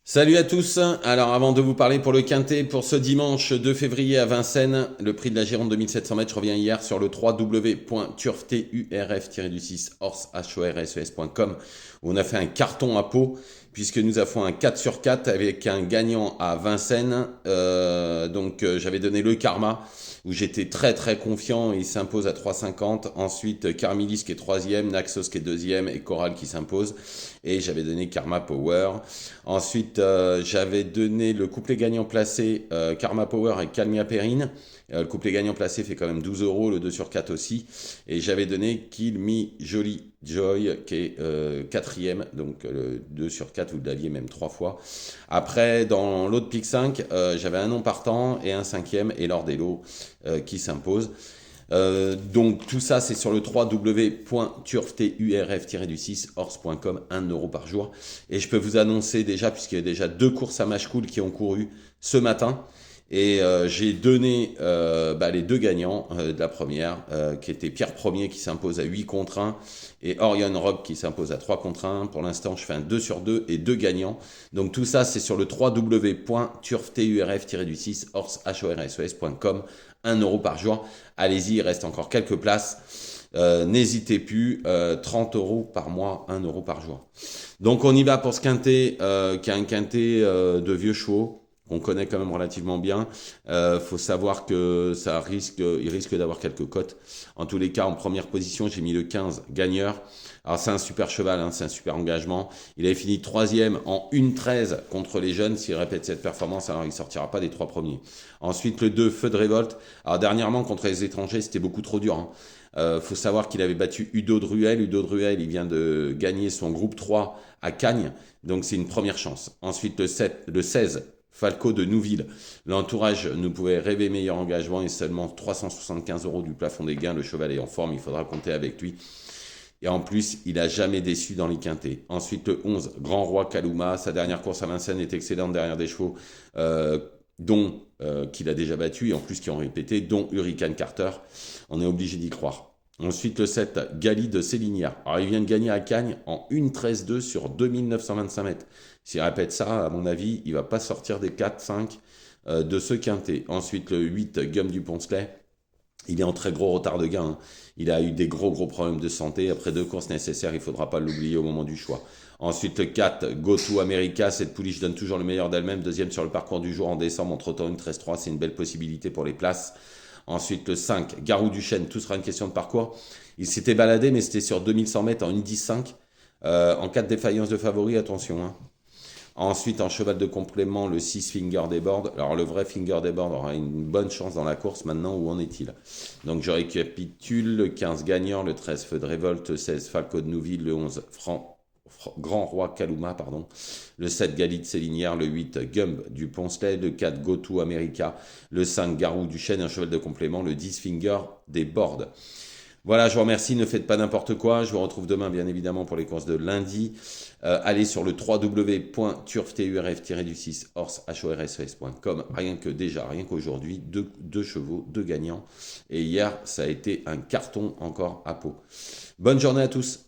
Salut à tous. Alors avant de vous parler pour le quintet, pour ce dimanche 2 février à Vincennes, le prix de la Gironde 2700 mètres, je reviens hier sur le www.turf-horses.com où on a fait un carton à Pau puisque nous avons un 4 sur 4 avec un gagnant à Vincennes. J'avais donné le Karma où j'étais très très confiant, il s'impose à 3,50. Ensuite Carmilis qui est troisième, Naxos qui est deuxième et Coral qui s'impose. Et j'avais donné Karma Power. Ensuite, j'avais donné le couplet gagnant placé Karma Power et Calmia Perrine. Le couplet gagnant placé fait quand même 12 euros, le 2 sur 4 aussi. Et j'avais donné Kill Me Jolly Joy, qui est quatrième, donc le 2 sur 4, vous l'aviez même 3 fois. Après, dans l'autre pick 5, j'avais un non partant et un cinquième, et Lordello qui s'impose. Donc tout ça c'est sur le www.turf-horse.com, 1 euro par jour. Et je peux vous annoncer déjà, puisqu'il y a déjà 2 courses à match cool qui ont couru ce matin. Et j'ai donné les 2 gagnants de la première, qui était Pierre Premier qui s'impose à 8 contre 1 et Orion Rob qui s'impose à 3 contre 1. Pour l'instant, je fais un 2 sur 2 et 2 gagnants. Donc tout ça, c'est sur le www.turf-horse.com, 1 euro par jour. Allez-y, il reste encore quelques places. N'hésitez plus, 30 euros par mois, 1 euro par jour. Donc on y va pour ce quintet, qui est un quintet de vieux chevaux. On connaît quand même relativement bien. Faut savoir que il risque d'avoir quelques cotes. En tous les cas, en première position, j'ai mis le 15 gagneur. Alors c'est un super cheval, hein, c'est un super engagement. Il avait fini troisième en 1,13 contre les jeunes. S'il répète cette performance, alors il sortira pas des 3 premiers. Ensuite le 2 Feu de révolte. Alors dernièrement contre les étrangers, c'était beaucoup trop dur, hein. Faut savoir qu'il avait battu Udo Druel. Udo Druel, il vient de gagner son groupe 3 à Cagnes, donc c'est une première chance. Ensuite le 16 Falco de Nouville. L'entourage ne pouvait rêver meilleur engagement et seulement 375 euros du plafond des gains. Le cheval est en forme, il faudra compter avec lui. Et en plus, il n'a jamais déçu dans les quintés. Ensuite, le 11, Grand Roi Kaluma. Sa dernière course à Vincennes est excellente derrière des chevaux, qu'il a déjà battu et en plus qui ont répété, dont Hurricane Carter. On est obligé d'y croire. Ensuite, le 7, Gali de Célinière. Alors, il vient de gagner à Cagnes en 1,13-2 sur 2925 mètres. S'il répète ça, à mon avis, il va pas sortir des 4-5 de ce quintet. Ensuite, le 8, Guillaume du Poncelet. Il est en très gros retard de gain, hein. Il a eu des gros problèmes de santé. Après 2 courses nécessaires, il ne faudra pas l'oublier au moment du choix. Ensuite, le 4, Go to America. Cette pouliche donne toujours le meilleur d'elle-même. Deuxième sur le parcours du jour en décembre en trottant une 13-3. C'est une belle possibilité pour les places. Ensuite, le 5, Garou du Chêne. Tout sera une question de parcours. Il s'était baladé, mais c'était sur 2100 mètres en 1,10,5. En cas de défaillance de favori, attention, hein. Ensuite, en cheval de complément, le 6 Finger des Boards. Alors, le vrai Finger des Boards aura une bonne chance dans la course. Maintenant, où en est-il? Donc, je récapitule. Le 15 Gagnant, le 13 Feu de Révolte, le 16 Falco de Nouville, le 11 Grand Roi Kaluma, pardon. Le 7 Galit Célinière, le 8 Gumb du Poncelet, le 4 Go to America, le 5 Garou du Chêne, un cheval de complément, le 10 Finger des Boards. Voilà, je vous remercie, ne faites pas n'importe quoi. Je vous retrouve demain, bien évidemment, pour les courses de lundi. Allez sur le www.turf-horse.com. Rien qu'aujourd'hui, deux chevaux, 2 gagnants. Et hier, ça a été un carton encore à Pau. Bonne journée à tous.